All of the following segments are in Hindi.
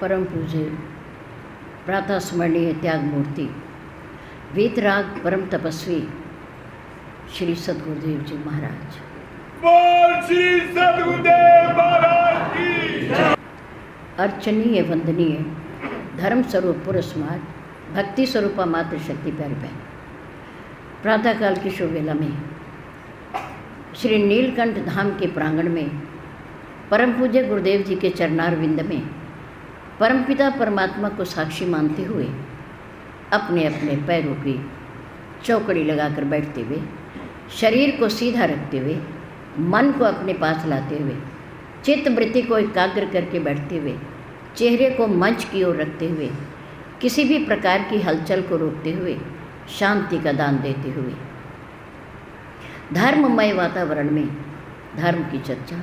परम पूज्य प्रातः स्मरणीय त्याग मूर्ति वीतराग परम तपस्वी श्री सद्गुरुदेव जी महाराज। बोल श्री सद्गुरुदेव महाराज की। अर्चनीय वंदनीय धर्म स्वरूप पुरुष समाज भक्ति स्वरूपा मातृ शक्ति प्यारी बहन, प्रातःकाल की शुभ वेला में श्री नीलकंठ धाम के प्रांगण में परम पूज्य गुरुदेव जी के चरणार विंद में परमपिता परमात्मा को साक्षी मानते हुए अपने अपने पैरों की चौकड़ी लगाकर बैठते हुए, शरीर को सीधा रखते हुए, मन को अपने पास लाते हुए, चित्त वृत्ति को एकाग्र करके बैठते हुए, चेहरे को मंच की ओर रखते हुए, किसी भी प्रकार की हलचल को रोकते हुए शांति का दान देते हुए धर्ममय वातावरण में धर्म की चर्चा,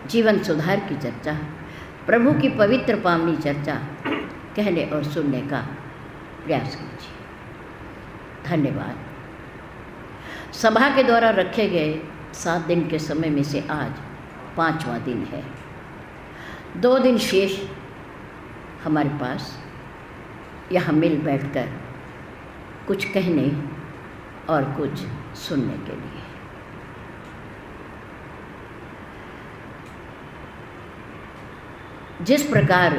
जीवन सुधार की चर्चा, प्रभु की पवित्र पावनी चर्चा कहने और सुनने का प्रयास कीजिए। धन्यवाद। सभा के द्वारा रखे गए 7 दिन के समय में से आज 5वां दिन है। 2 दिन शेष हमारे पास यहाँ मिल बैठकर कुछ कहने और कुछ सुनने के लिए। जिस प्रकार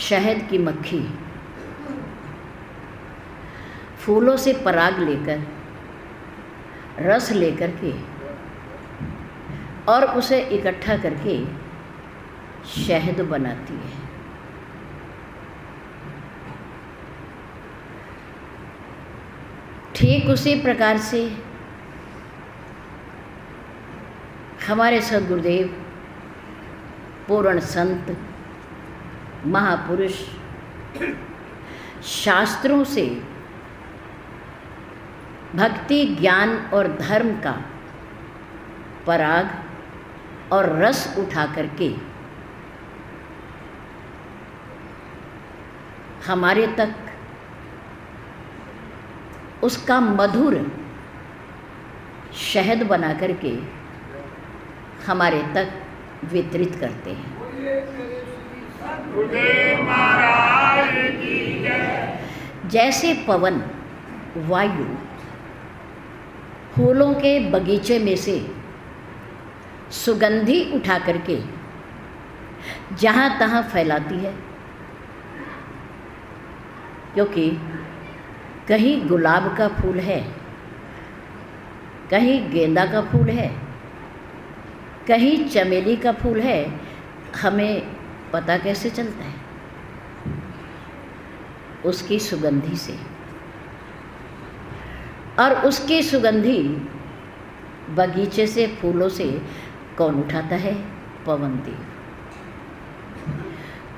शहद की मक्खी फूलों से पराग लेकर रस लेकर के और उसे इकट्ठा करके शहद बनाती है, ठीक उसी प्रकार से हमारे सद्गुरुदेव पूर्ण संत महापुरुष शास्त्रों से भक्ति ज्ञान और धर्म का पराग और रस उठा करके हमारे तक उसका मधुर शहद बना करके हमारे तक वितरित करते हैं। जैसे पवन वायु फूलों के बगीचे में से सुगंधी उठा करके जहाँ तहाँ फैलाती है, क्योंकि कहीं गुलाब का फूल है, कहीं गेंदा का फूल है, कहीं चमेली का फूल है, हमें पता कैसे चलता है? उसकी सुगंधी से। और उसकी सुगंधी बगीचे से फूलों से कौन उठाता है? पवन देव।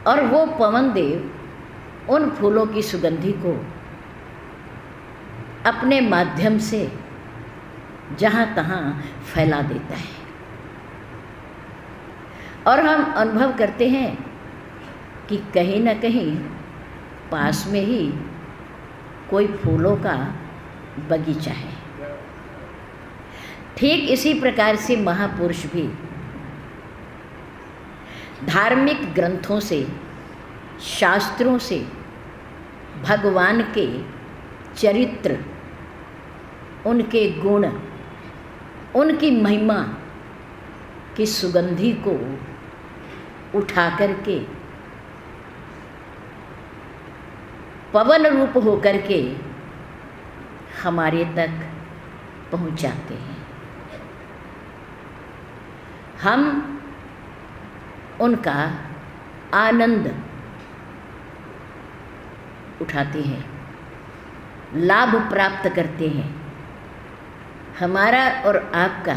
और वो पवन देव उन फूलों की सुगंधी को अपने माध्यम से जहाँ तहाँ फैला देता है। और हम अनुभव करते हैं कि कहीं न कहीं पास में ही कोई फूलों का बगीचा है। ठीक इसी प्रकार से महापुरुष भी धार्मिक ग्रंथों से, शास्त्रों से भगवान के चरित्र, उनके गुण, उनकी महिमा की सुगंधी को उठा करके पवन रूप होकर के हमारे तक पहुंचाते हैं। हम उनका आनंद उठाते हैं, लाभ प्राप्त करते हैं, हमारा और आपका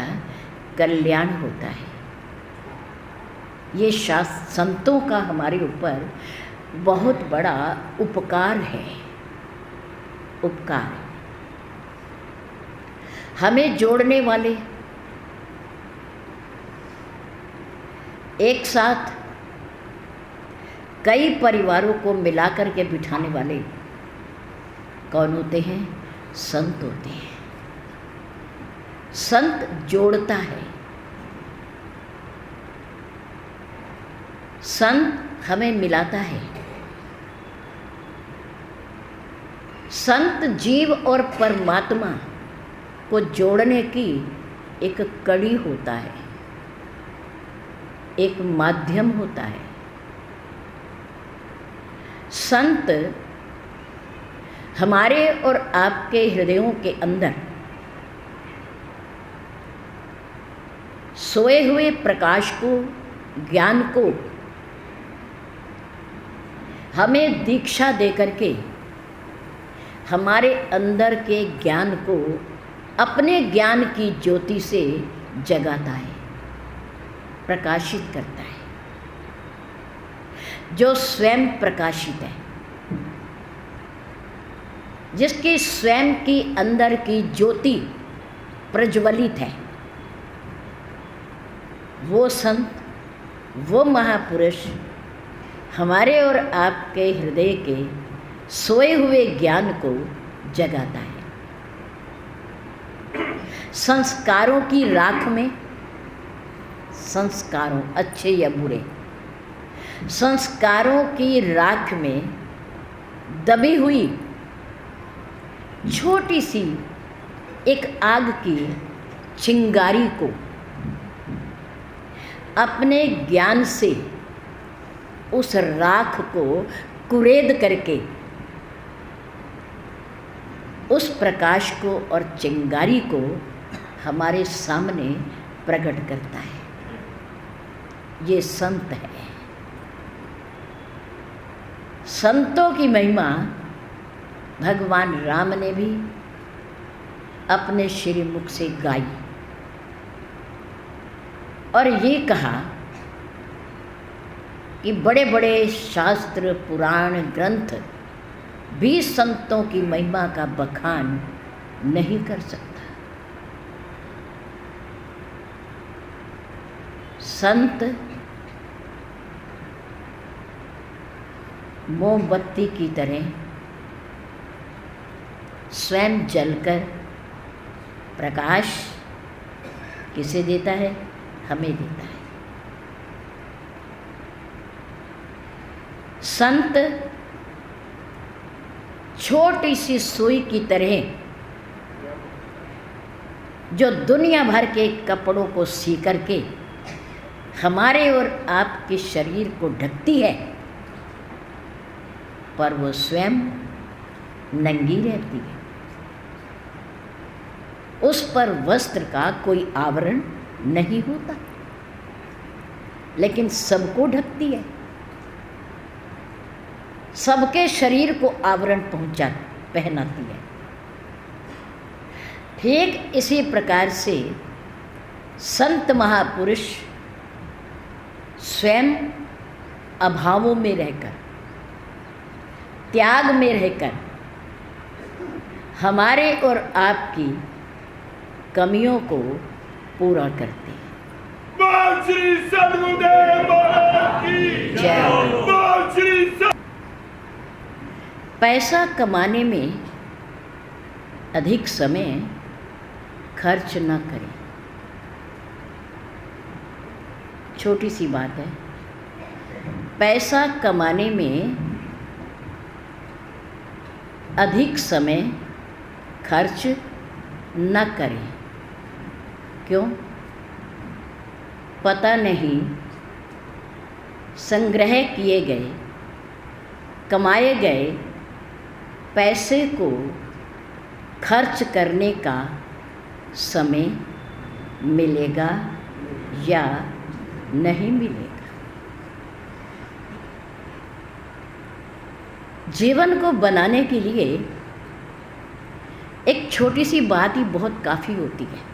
कल्याण होता है। ये संतों का हमारे ऊपर बहुत बड़ा उपकार है। उपकार हमें जोड़ने वाले, एक साथ कई परिवारों को मिलाकर के बिठाने वाले कौन होते हैं? संत होते हैं। संत जोड़ता है। संत हमें मिलाता है। संत जीव और परमात्मा को जोड़ने की एक कड़ी होता है, एक माध्यम होता है। संत हमारे और आपके हृदयों के अंदर सोए हुए प्रकाश को, ज्ञान को हमें दीक्षा दे करके हमारे अंदर के ज्ञान को अपने ज्ञान की ज्योति से जगाता है, प्रकाशित करता है। जो स्वयं प्रकाशित है, जिसकी स्वयं की अंदर की ज्योति प्रज्वलित है, वो संत, वो महापुरुष हमारे और आपके हृदय के सोए हुए ज्ञान को जगाता है। संस्कारों की राख में, संस्कारों अच्छे या बुरे, संस्कारों की राख में दबी हुई छोटी सी एक आग की चिंगारी को अपने ज्ञान से उस राख को कुरेद करके उस प्रकाश को और चिंगारी को हमारे सामने प्रकट करता है। ये संत है। संतों की महिमा भगवान राम ने भी अपने श्रीमुख से गाई और ये कहा कि बड़े बड़े शास्त्र, पुराण, ग्रंथ भी संतों की महिमा का बखान नहीं कर सकता। संत मोमबत्ती की तरह स्वयं जलकर प्रकाश किसे देता है? हमें देता है। संत छोटी सी सुई की तरह जो दुनिया भर के कपड़ों को सी करके हमारे और आपके शरीर को ढकती है, पर वो स्वयं नंगी रहती है। उस पर वस्त्र का कोई आवरण नहीं होता, लेकिन सबको ढकती है, सबके शरीर को आवरण पहनाती है। ठीक इसी प्रकार से संत महापुरुष स्वयं अभावों में रहकर, त्याग में रहकर हमारे और आपकी कमियों को पूरा करते हैं। बोल श्री सद्गुरुदेव महाराज की जय। बोल श्री पैसा कमाने में अधिक समय खर्च न करें। छोटी सी बात है। पैसा कमाने में अधिक समय खर्च न करें। क्यों? पता नहीं संग्रह किए गए, कमाए गए पैसे को खर्च करने का समय मिलेगा या नहीं मिलेगा। जीवन को बनाने के लिए एक छोटी सी बात ही बहुत काफ़ी होती है।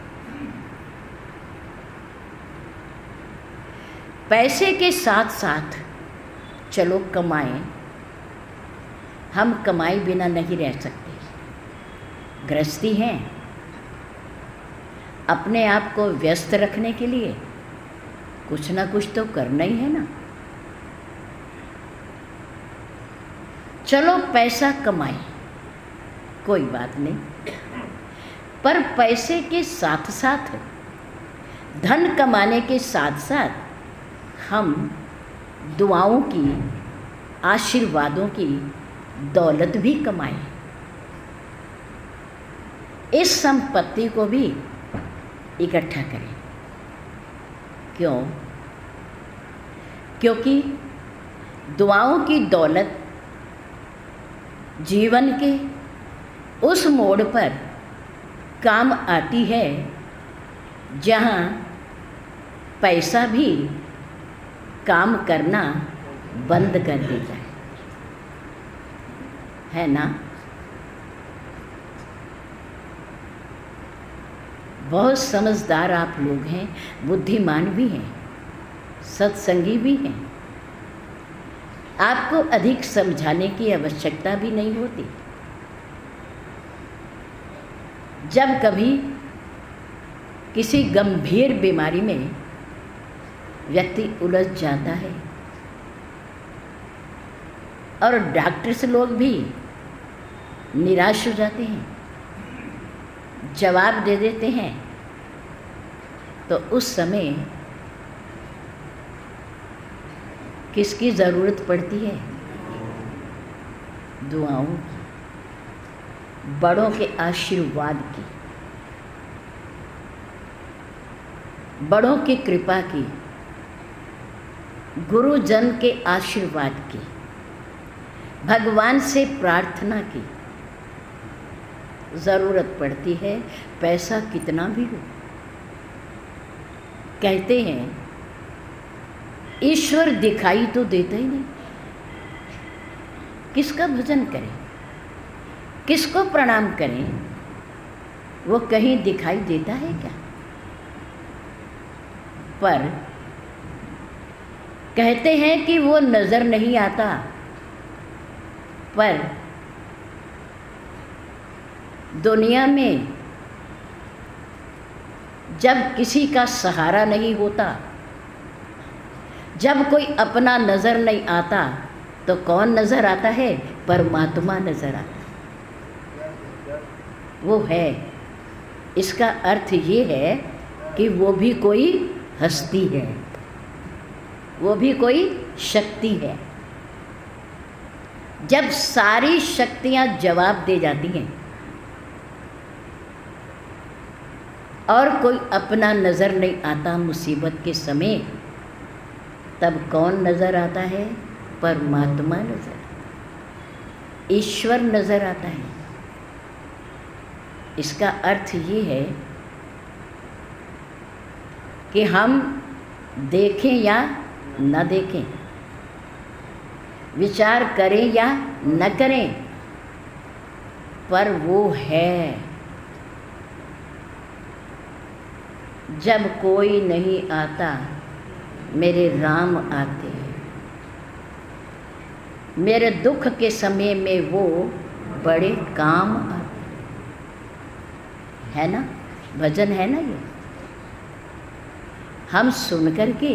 पैसे के साथ साथ चलो कमाएं, हम कमाई बिना नहीं रह सकते। गृहस्थी हैं, अपने आप को व्यस्त रखने के लिए कुछ ना कुछ तो करना ही है ना। चलो पैसा कमाएं, कोई बात नहीं, पर पैसे के साथ साथ, धन कमाने के साथ साथ हम दुआओं की, आशीर्वादों की दौलत भी कमाएं। इस संपत्ति को भी इकट्ठा करें। क्यों? क्योंकि दुआओं की दौलत जीवन के उस मोड़ पर काम आती है जहाँ पैसा भी काम करना बंद कर देता है ना? बहुत समझदार आप लोग हैं, बुद्धिमान भी हैं, सत्संगी भी हैं। आपको अधिक समझाने की आवश्यकता भी नहीं होती। जब कभी किसी गंभीर बीमारी में व्यक्ति उलझ जाता है और डॉक्टर्स लोग भी निराश हो जाते हैं, जवाब दे देते हैं, तो उस समय किसकी ज़रूरत पड़ती है? दुआओं की, बड़ों के आशीर्वाद की, बड़ों की कृपा की, गुरुजन के आशीर्वाद की, भगवान से प्रार्थना की ज़रूरत पड़ती है, पैसा कितना भी हो। कहते हैं ईश्वर दिखाई तो देता ही नहीं, किसका भजन करें, किसको प्रणाम करें, वो कहीं दिखाई देता है क्या? पर कहते हैं कि वो नज़र नहीं आता, पर दुनिया में जब किसी का सहारा नहीं होता, जब कोई अपना नज़र नहीं आता, तो कौन नज़र आता है? परमात्मा नज़र आता है। वो है। इसका अर्थ ये है कि वो भी कोई हस्ती है, वो भी कोई शक्ति है। जब सारी शक्तियाँ जवाब दे जाती हैं और कोई अपना नज़र नहीं आता मुसीबत के समय, तब कौन नज़र आता है? परमात्मा नज़र, ईश्वर नज़र आता है। इसका अर्थ ये है कि हम देखें या न देखें, विचार करें या न करें, पर वो है। जब कोई नहीं आता, मेरे राम आते हैं। मेरे दुख के समय में वो बड़े काम आते है ना? भजन है ना ये? हम सुन कर के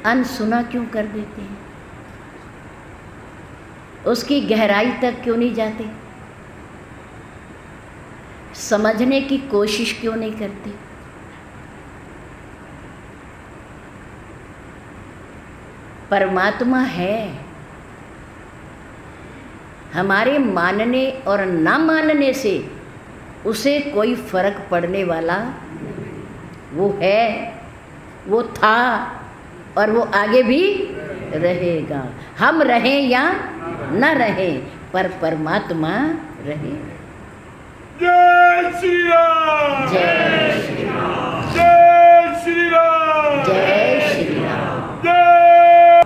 अनसुना क्यों कर देते हैं? उसकी गहराई तक क्यों नहीं जाते? समझने की कोशिश क्यों नहीं करते? परमात्मा है। हमारे मानने और ना मानने से उसे कोई फर्क पड़ने वाला वो है, वो था और वो आगे भी रहेगा। हम रहें या न रहें, पर परमात्मा रहे। जय श्री राम, जय श्री राम, जय श्री राम, जय श्री राम। जय।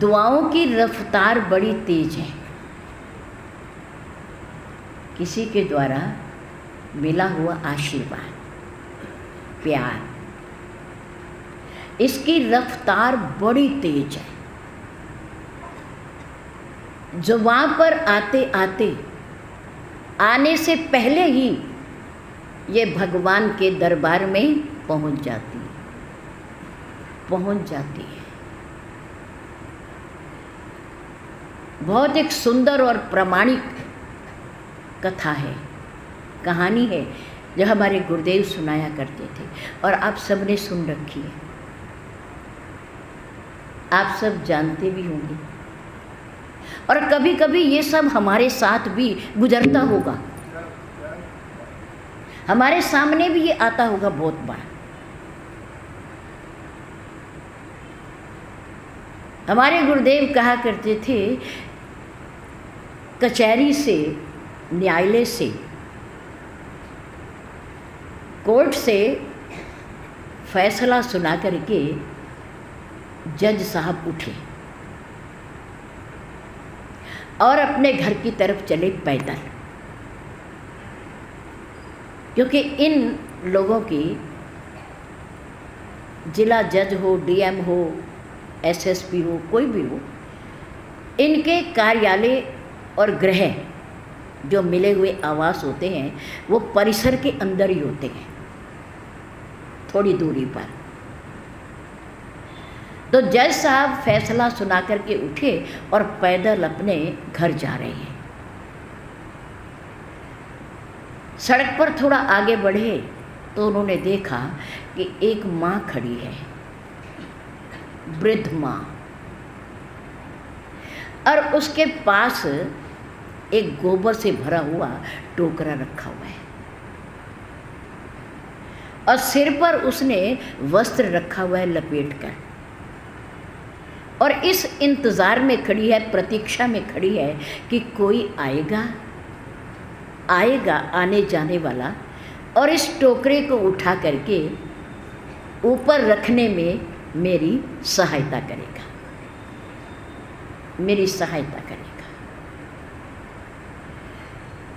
दुआओं की रफ्तार बड़ी तेज है। किसी के द्वारा मिला हुआ आशीर्वाद, प्यार, इसकी रफ्तार बड़ी तेज है। जो वहाँ पर आते आते आने से पहले ही ये भगवान के दरबार में पहुँच जाती है, पहुँच जाती है। बहुत एक सुंदर और प्रामाणिक कथा है, कहानी है, जो हमारे गुरुदेव सुनाया करते थे और आप सबने सुन रखी है। आप सब जानते भी होंगे, और कभी कभी ये सब हमारे साथ भी गुजरता होगा, हमारे सामने भी ये आता होगा बहुत बार। हमारे गुरुदेव कहा करते थे, कचहरी से, न्यायालय से, कोर्ट से फैसला सुना करके जज साहब उठे और अपने घर की तरफ चले पैदल, क्योंकि इन लोगों की, जिला जज हो, डीएम हो, एसएसपी हो, कोई भी हो, इनके कार्यालय और गृह जो मिले हुए आवास होते हैं वो परिसर के अंदर ही होते हैं, थोड़ी दूरी पर। तो जज साहब फैसला सुना करके उठे और पैदल अपने घर जा रहे हैं। सड़क पर थोड़ा आगे बढ़े तो उन्होंने देखा कि एक माँ खड़ी है, वृद्ध माँ, और उसके पास एक गोबर से भरा हुआ टोकरा रखा हुआ है और सिर पर उसने वस्त्र रखा हुआ है लपेट कर, और इस इंतज़ार में खड़ी है, प्रतीक्षा में खड़ी है कि कोई आएगा आएगा आने जाने वाला, और इस टोकरे को उठा करके ऊपर रखने में मेरी सहायता करेगा, मेरी सहायता करेगा।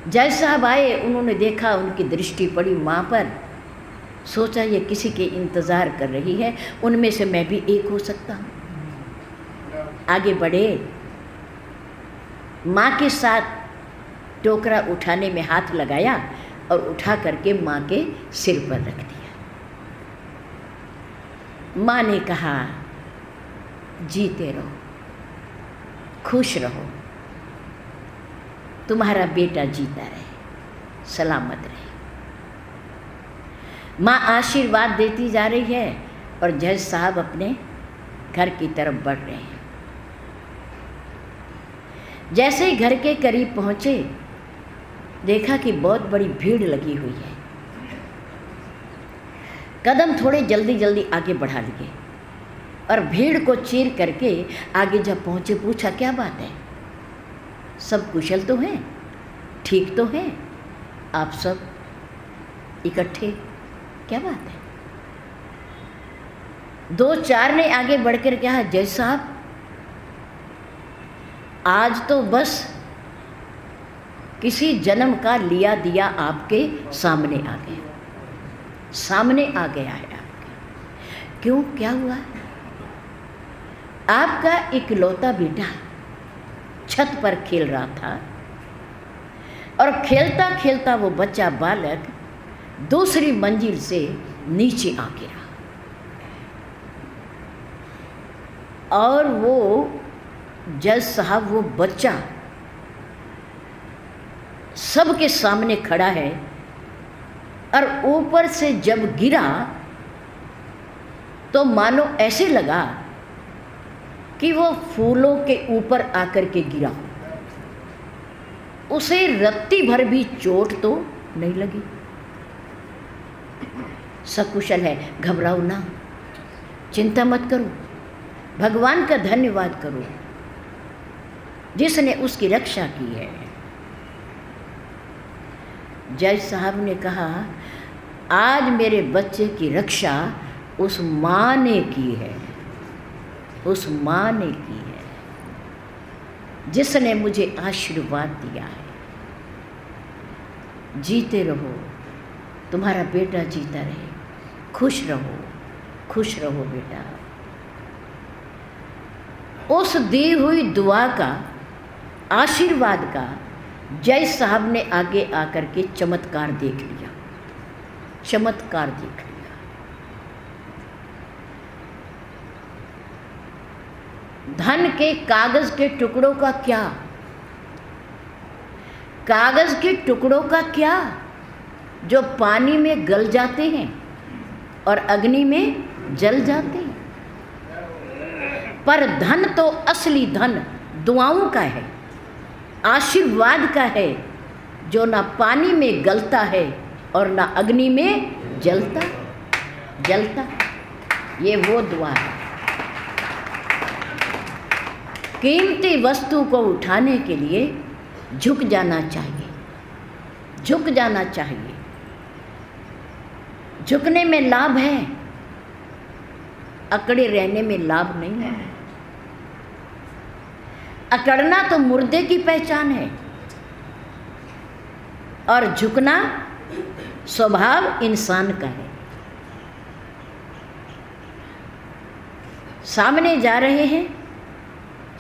जज साहब आए, उन्होंने देखा, उनकी दृष्टि पड़ी माँ पर, सोचा ये किसी के इंतज़ार कर रही है, उनमें से मैं भी एक हो सकता हूँ। आगे बढ़े, माँ के साथ टोकरा उठाने में हाथ लगाया और उठा करके माँ के सिर पर रख दिया। माँ ने कहा, जीते रहो, खुश रहो, तुम्हारा बेटा जीता रहे, सलामत रहे। माँ आशीर्वाद देती जा रही है और जज साहब अपने घर की तरफ बढ़ रहे हैं। जैसे ही घर के करीब पहुँचे, देखा कि बहुत बड़ी भीड़ लगी हुई है। कदम थोड़े जल्दी जल्दी आगे बढ़ा लिए और भीड़ को चीर करके आगे जब पहुँचे, पूछा क्या बात है, सब कुशल तो हैं, ठीक तो हैं, आप सब इकट्ठे, क्या बात है। दो चार ने आगे बढ़कर कहा, जज साहब आज तो बस किसी जन्म का लिया दिया आपके सामने आ गया, सामने आ गया है आपके। क्यों, क्या हुआ? आपका इकलौता बेटा छत पर खेल रहा था और खेलता खेलता वो बच्चा बालक दूसरी मंजिल से नीचे आ गिरा और वो जज साहब, वो बच्चा सबके सामने खड़ा है और ऊपर से जब गिरा तो मानो ऐसे लगा कि वो फूलों के ऊपर आकर के गिरा, उसे रत्ती भर भी चोट तो नहीं लगी। सब कुशल है, घबराओ ना, चिंता मत करो, भगवान का धन्यवाद करो जिसने उसकी रक्षा की है। जज साहब ने कहा, आज मेरे बच्चे की रक्षा उस माँ ने की है, उस माँ ने की है जिसने मुझे आशीर्वाद दिया है। जीते रहो, तुम्हारा बेटा जीता रहे, खुश रहो, खुश रहो बेटा। उस दी हुई दुआ का, आशीर्वाद का जज साहब ने आगे आकर के चमत्कार देख लिया, चमत्कार देख लिया। धन के कागज के टुकड़ों का क्या, कागज के टुकड़ों का क्या जो पानी में गल जाते हैं और अग्नि में जल जाते हैं। पर धन तो असली धन दुआओं का है, आशीर्वाद का है, जो ना पानी में गलता है और ना अग्नि में जलता। ये वो दुआ है। कीमती वस्तु को उठाने के लिए झुक जाना चाहिए, झुक जाना चाहिए। झुकने में लाभ है, अकड़े रहने में लाभ नहीं है। अकड़ना तो मुर्दे की पहचान है और झुकना स्वभाव इंसान का है। सामने जा रहे हैं,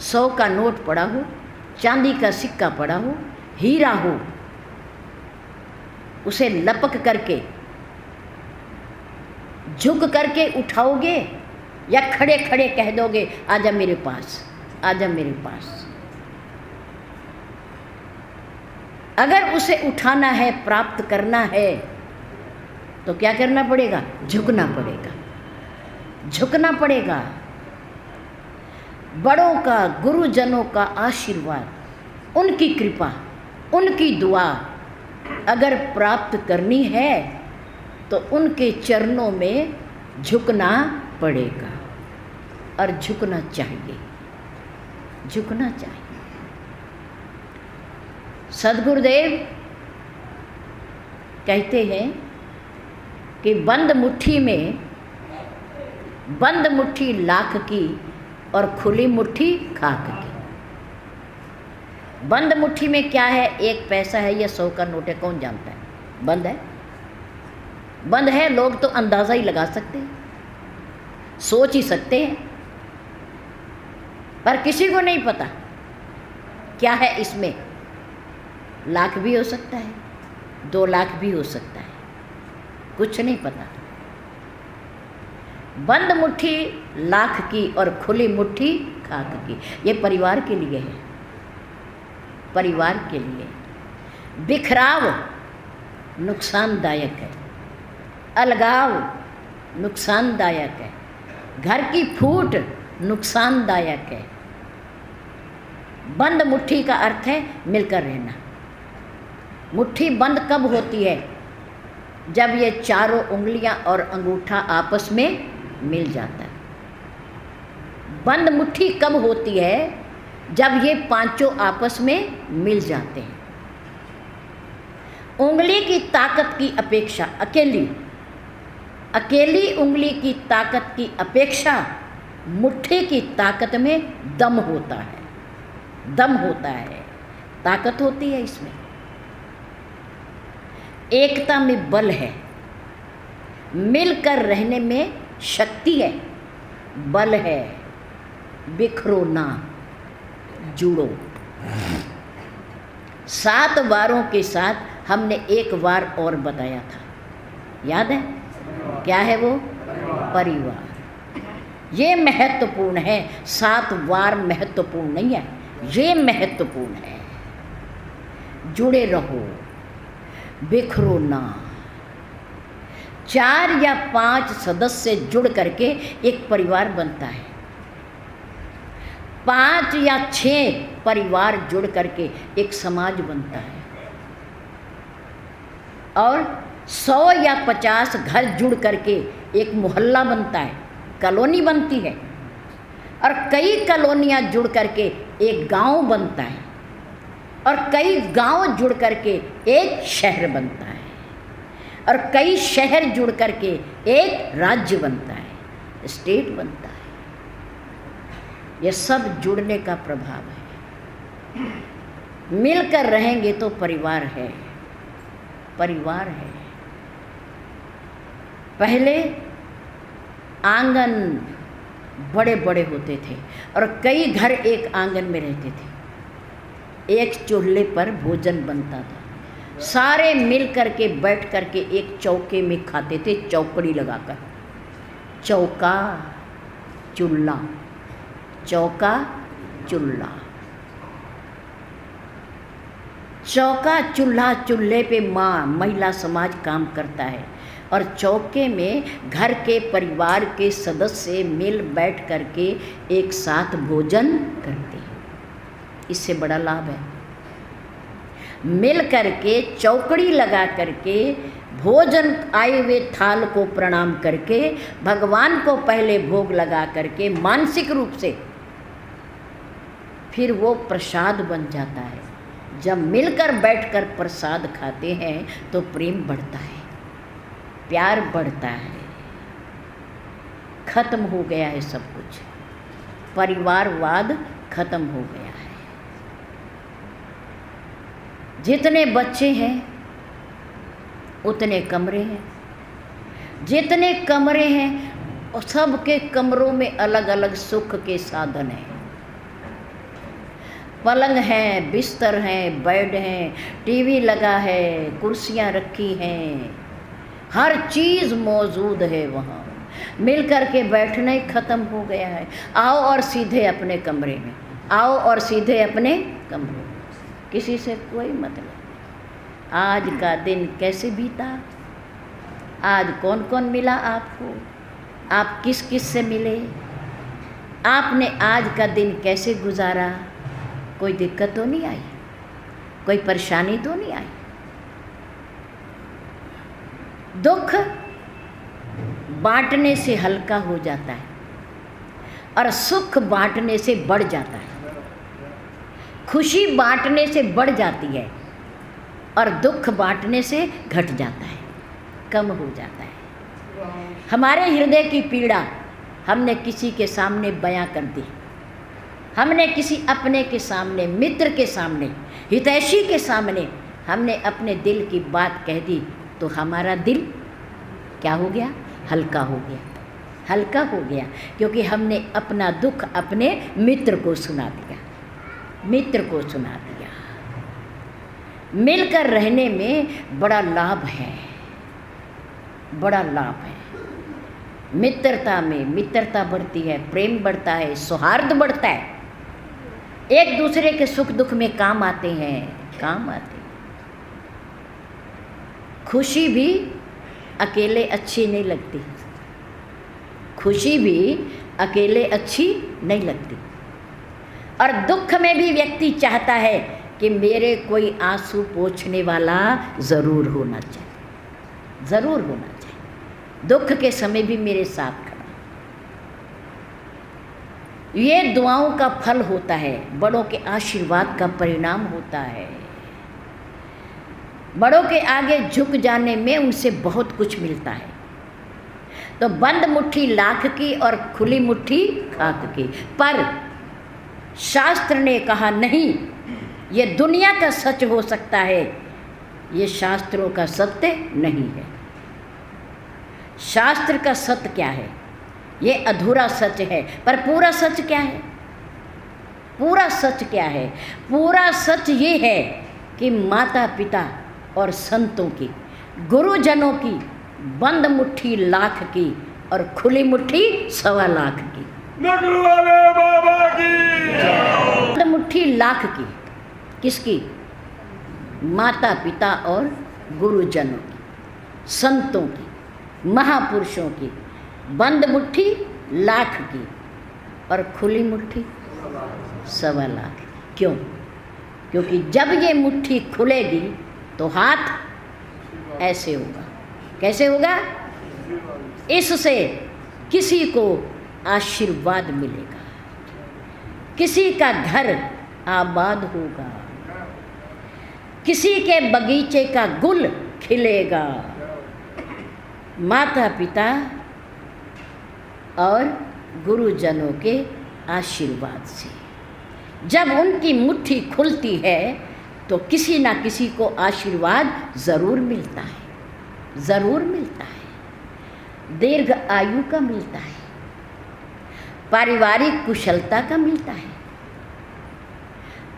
100 का नोट पड़ा हो, चांदी का सिक्का पड़ा हो, हीरा हो, उसे लपक करके झुक करके उठाओगे या खड़े खड़े कह दोगे आजा मेरे पास, आजा मेरे पास। अगर उसे उठाना है, प्राप्त करना है, तो क्या करना पड़ेगा? झुकना पड़ेगा, झुकना पड़ेगा। बड़ों का, गुरुजनों का आशीर्वाद, उनकी कृपा, उनकी दुआ अगर प्राप्त करनी है तो उनके चरणों में झुकना पड़ेगा और झुकना चाहिए, झुकना चाहिए। सद्गुरुदेव कहते हैं कि बंद मुट्ठी लाख की और खुली मुट्ठी खाक की। बंद मुट्ठी में क्या है? 1 पैसा है या 100 का नोट है, कौन जानता है? बंद है, बंद है। लोग तो अंदाज़ा ही लगा सकते हैं, सोच ही सकते हैं, पर किसी को नहीं पता क्या है इसमें। लाख भी हो सकता है, 2 लाख भी हो सकता है, कुछ नहीं पता। बंद मुट्ठी लाख की और खुली मुट्ठी खाक की। ये परिवार के लिए है, परिवार के लिए। बिखराव नुकसानदायक है, अलगाव नुकसानदायक है, घर की फूट नुकसानदायक है। बंद मुट्ठी का अर्थ है मिलकर रहना। मुट्ठी बंद कब होती है? जब ये चारों उंगलियां और अंगूठा आपस में मिल जाता है। बंद मुट्ठी कब होती है? जब ये 5 आपस में मिल जाते हैं। उंगली की ताकत की अपेक्षा, अकेली उंगली की ताकत की अपेक्षा मुट्ठी की ताकत में दम होता है, दम होता है, ताकत होती है इसमें। एकता में बल है, मिलकर रहने में शक्ति है, बल है। बिखरो ना, जुड़ो। 7 वारों के साथ हमने एक वार और बताया था, याद है? क्या है वो? परिवार। ये महत्वपूर्ण है। 7 वार महत्वपूर्ण नहीं है, ये महत्वपूर्ण है। जुड़े रहो, बिखरो ना। 4 या 5 सदस्य जुड़ करके एक परिवार बनता है। 5 या 6 परिवार जुड़ करके एक समाज बनता है। और 100 या 50 घर जुड़ करके एक मोहल्ला बनता है, कॉलोनी बनती है। और कई कॉलोनियाँ जुड़ करके एक गांव बनता है, और कई गांव जुड़ करके एक शहर बनता है, और कई शहर जुड़ करके एक राज्य बनता है, स्टेट बनता है। ये सब जुड़ने का प्रभाव है। मिलकर रहेंगे तो परिवार है, परिवार है। पहले आंगन बड़े बड़े होते थे और कई घर एक आंगन में रहते थे। एक चूल्हे पर भोजन बनता था, सारे मिल करके बैठ करके एक चौके में खाते थे, चौकड़ी लगाकर। चौका चूल्हा, चौका चूल्हा। चौका चूल्हा, चूल्हे पे माँ, महिला समाज काम करता है और चौके में घर के परिवार के सदस्य मिल बैठ करके एक साथ भोजन करते हैं। इससे बड़ा लाभ है। मिल करके चौकड़ी लगा करके भोजन आए हुए थाल को प्रणाम करके भगवान को पहले भोग लगा करके मानसिक रूप से फिर वो प्रसाद बन जाता है। जब मिलकर बैठकर प्रसाद खाते हैं तो प्रेम बढ़ता है, प्यार बढ़ता है। खत्म हो गया है सब कुछ, परिवारवाद खत्म हो गया है। जितने बच्चे हैं उतने कमरे हैं, जितने कमरे हैं और सबके कमरों में अलग अलग सुख के साधन हैं। पलंग है, बिस्तर हैं, बेड हैं, टीवी लगा है, कुर्सियां रखी हैं, हर चीज़ मौजूद है वहाँ। मिल कर के बैठना ही ख़त्म हो गया है। आओ और सीधे अपने कमरे में, आओ और सीधे अपने कमरे में, किसी से कोई मतलब नहीं। आज का दिन कैसे बीता, आज कौन कौन मिला आपको, आप किस किस से मिले, आपने आज का दिन कैसे गुजारा, कोई दिक्कत तो नहीं आई, कोई परेशानी तो नहीं आई। दुख बांटने से हल्का हो जाता है और सुख बांटने से बढ़ जाता है। खुशी बांटने से बढ़ जाती है और दुख बांटने से घट जाता है, कम हो जाता है। हमारे हृदय की पीड़ा हमने किसी के सामने बयां कर दी, हमने किसी अपने के सामने, मित्र के सामने, हितैषी के सामने हमने अपने दिल की बात कह दी, तो हमारा दिल क्या हो गया, हल्का हो गया, हल्का हो गया, क्योंकि हमने अपना दुख अपने मित्र को सुना दिया, मित्र को सुना दिया। मिलकर रहने में बड़ा लाभ है, बड़ा लाभ है। मित्रता में मित्रता बढ़ती है, प्रेम बढ़ता है, सौहार्द बढ़ता है, एक दूसरे के सुख दुख में काम आते हैं, काम आते हैं। खुशी भी अकेले अच्छी नहीं लगती, खुशी भी अकेले अच्छी नहीं लगती। और दुख में भी व्यक्ति चाहता है कि मेरे कोई आंसू पोंछने वाला ज़रूर होना चाहिए, ज़रूर होना चाहिए, दुख के समय भी मेरे साथ खड़ा। ये दुआओं का फल होता है, बड़ों के आशीर्वाद का परिणाम होता है। बड़ों के आगे झुक जाने में उनसे बहुत कुछ मिलता है। तो बंद मुट्ठी लाख की और खुली मुट्ठी खाक की। पर शास्त्र ने कहा नहीं, ये दुनिया का सच हो सकता है, ये शास्त्रों का सत्य नहीं है। शास्त्र का सत्य क्या है, ये अधूरा सच है, पर पूरा सच क्या है, पूरा सच क्या है? पूरा सच ये है कि माता पिता और संतों की, गुरुजनों की बंद मुट्ठी लाख की और खुली मुट्ठी 1.25 लाख की। नगरू वाले बाबा की बंद मुट्ठी लाख की किसकी? माता पिता और गुरुजनों की, संतों की, महापुरुषों की। बंद मुट्ठी लाख की और खुली मुट्ठी 1.25 लाख। क्यों? क्योंकि जब ये मुट्ठी खुलेगी तो हाथ ऐसे होगा। कैसे होगा? इससे किसी को आशीर्वाद मिलेगा, किसी का घर आबाद होगा, किसी के बगीचे का गुल खिलेगा। माता पिता और गुरुजनों के आशीर्वाद से जब उनकी मुट्ठी खुलती है तो किसी ना किसी को आशीर्वाद ज़रूर मिलता है, ज़रूर मिलता है। दीर्घ आयु का मिलता है, पारिवारिक कुशलता का मिलता है,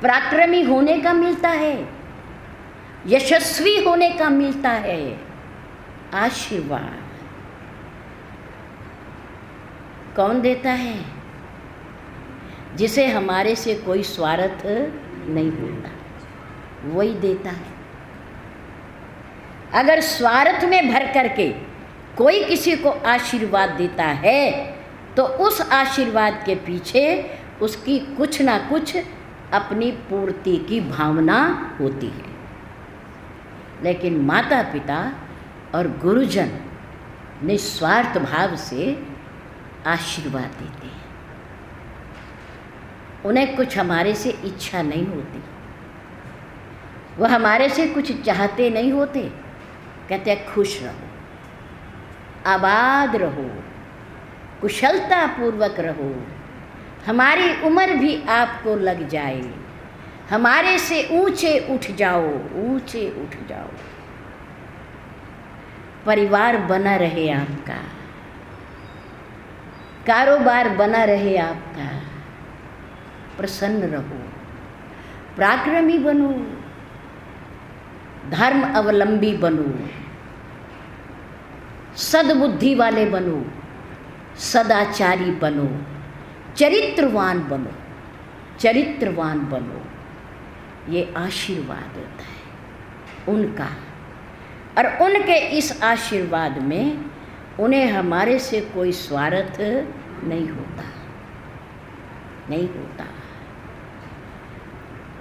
पराक्रमी होने का मिलता है, यशस्वी होने का मिलता है आशीर्वाद। कौन देता है? जिसे हमारे से कोई स्वार्थ नहीं होता, वही देता है। अगर स्वार्थ में भर करके कोई किसी को आशीर्वाद देता है तो उस आशीर्वाद के पीछे उसकी कुछ ना कुछ अपनी पूर्ति की भावना होती है। लेकिन माता पिता और गुरुजन निस्वार्थ भाव से आशीर्वाद देते हैं। उन्हें कुछ हमारे से इच्छा नहीं होती, वह हमारे से कुछ चाहते नहीं होते। कहते हैं खुश रहो, आबाद रहो, कुशलता पूर्वक रहो, हमारी उम्र भी आपको लग जाए, हमारे से ऊंचे उठ जाओ, ऊंचे उठ जाओ, परिवार बना रहे आपका, कारोबार बना रहे आपका, प्रसन्न रहो, पराक्रमी बनो, धर्म अवलंबी बनो, सद्बुद्धि वाले बनो, सदाचारी बनो, चरित्रवान बनो, चरित्रवान बनो। ये आशीर्वाद होता है उनका, और उनके इस आशीर्वाद में उन्हें हमारे से कोई स्वार्थ नहीं होता, नहीं होता।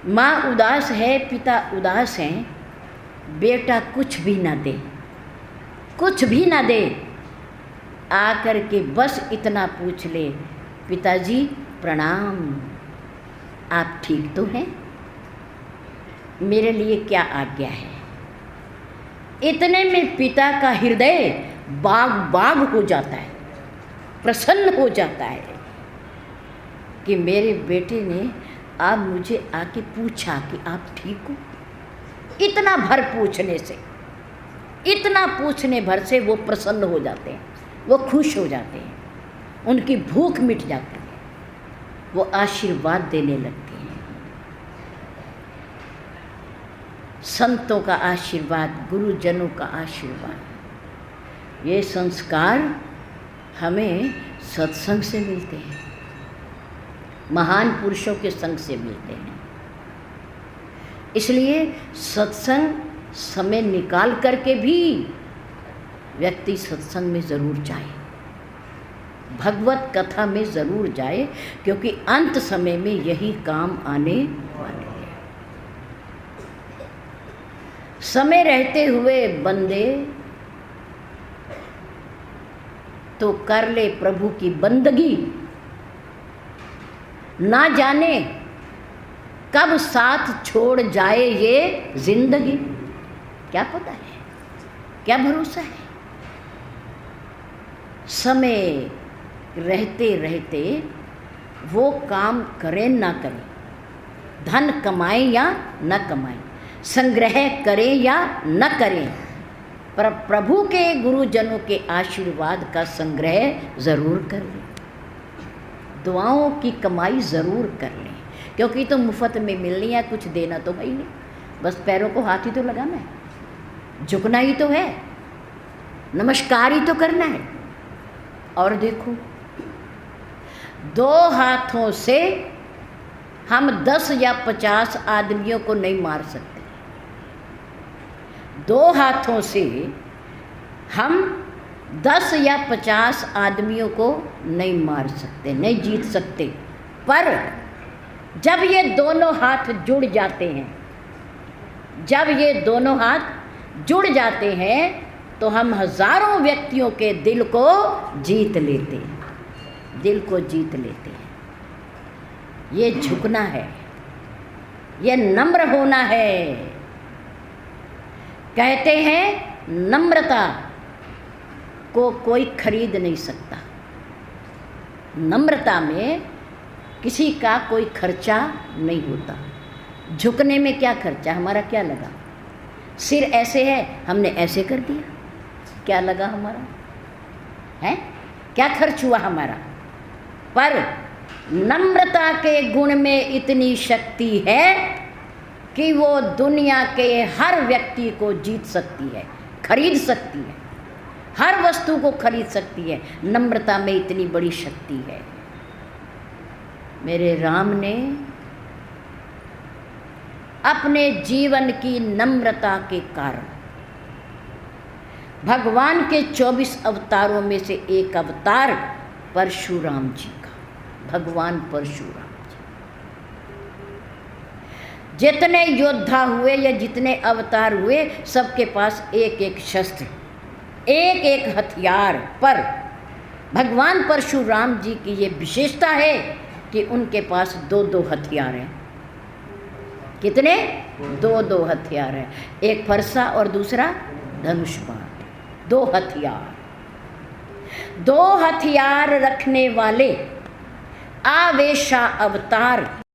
माँ उदास है, पिता उदास हैं, बेटा कुछ भी ना दे, कुछ भी ना दे, आकर के बस इतना पूछ ले, पिताजी प्रणाम, आप ठीक तो हैं, मेरे लिए क्या आज्ञा है। इतने में पिता का हृदय बाग बाग हो जाता है, प्रसन्न हो जाता है कि मेरे बेटे ने आज मुझे आके पूछा कि आप ठीक हो। इतना भर पूछने से, इतना पूछने भर से वो प्रसन्न हो जाते हैं, वो खुश हो जाते हैं, उनकी भूख मिट जाती है, वो आशीर्वाद देने लगते हैं। संतों का आशीर्वाद, गुरुजनों का आशीर्वाद, ये संस्कार हमें सत्संग से मिलते हैं, महान पुरुषों के संग से मिलते हैं। इसलिए सत्संग समय निकाल करके भी व्यक्ति सत्संग में ज़रूर जाए, भगवत कथा में ज़रूर जाए, क्योंकि अंत समय में यही काम आने वाले हैं। समय रहते हुए बंदे तो कर ले प्रभु की बंदगी, ना जाने कब साथ छोड़ जाए ये जिंदगी। क्या पता है, क्या भरोसा है। समय रहते रहते वो काम करें ना करें, धन कमाएं या न कमाएं, संग्रह करें या न करें, पर प्रभु के गुरुजनों के आशीर्वाद का संग्रह ज़रूर कर लें, दुआओं की कमाई ज़रूर कर लें, क्योंकि तो मुफ्त में मिलनी है, कुछ देना तो है ही नहीं, बस पैरों को हाथ ही तो लगाना है, झुकना ही तो है, नमस्कार ही तो करना है। और देखो, 2 हाथों से हम 10 या 50 आदमियों को नहीं मार सकते, 2 हाथों से हम 10 या 50 आदमियों को नहीं मार सकते, नहीं जीत सकते। पर जब ये दोनों हाथ जुड़ जाते हैं, जब ये दोनों हाथ जुड़ जाते हैं, तो हम हजारों व्यक्तियों के दिल को जीत लेते हैं, दिल को जीत लेते हैं। ये झुकना है, ये नम्र होना है। कहते हैं नम्रता को कोई खरीद नहीं सकता, नम्रता में किसी का कोई खर्चा नहीं होता। झुकने में क्या खर्चा, हमारा क्या लगा, सिर ऐसे है हमने ऐसे कर दिया, क्या लगा हमारा है, क्या खर्च हुआ हमारा। पर नम्रता के गुण में इतनी शक्ति है कि वो दुनिया के हर व्यक्ति को जीत सकती है, खरीद सकती है, हर वस्तु को खरीद सकती है। नम्रता में इतनी बड़ी शक्ति है। मेरे राम ने अपने जीवन की नम्रता के कारण भगवान के 24 अवतारों में से एक अवतार परशुराम जी का, भगवान परशुराम जी। जितने योद्धा हुए या जितने अवतार हुए, सबके पास एक एक शस्त्र, एक एक हथियार, पर भगवान परशुराम जी की ये विशेषता है कि उनके पास दो दो हथियार हैं। कितने? दो दो हथियार हैं, एक फरसा और दूसरा धनुष बाण। दो हथियार, दो हथियार रखने वाले आवेशा अवतार